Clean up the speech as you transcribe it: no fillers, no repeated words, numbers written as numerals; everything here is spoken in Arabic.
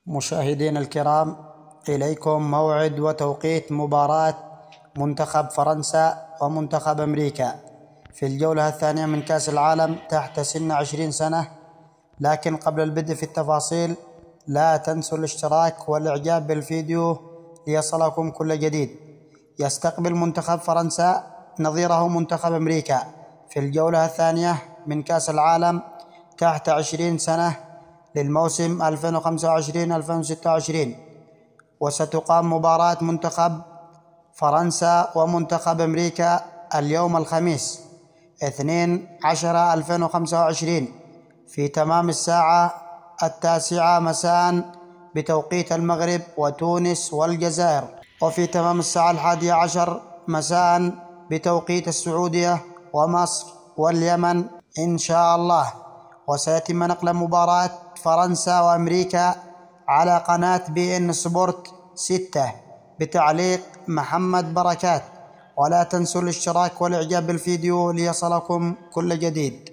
مشاهدينا الكرام، إليكم موعد وتوقيت مباراة منتخب فرنسا ومنتخب أمريكا في الجولة الثانية من كأس العالم تحت سن 20 سنة. لكن قبل البدء في التفاصيل لا تنسوا الاشتراك والإعجاب بالفيديو ليصلكم كل جديد. يستقبل منتخب فرنسا نظيره منتخب أمريكا في الجولة الثانية من كأس العالم تحت 20 سنة للموسم 2025-2026، وستقام مباراة منتخب فرنسا ومنتخب أمريكا اليوم الخميس 2/10/2025 في تمام الساعة 9 مساء بتوقيت المغرب وتونس والجزائر، وفي تمام الساعة 11 مساء بتوقيت السعودية ومصر واليمن إن شاء الله. وسيتم نقل مباراة فرنسا وأمريكا على قناة BN سبورت 6 بتعليق محمد بركات. ولا تنسوا الاشتراك والإعجاب بالفيديو ليصلكم كل جديد.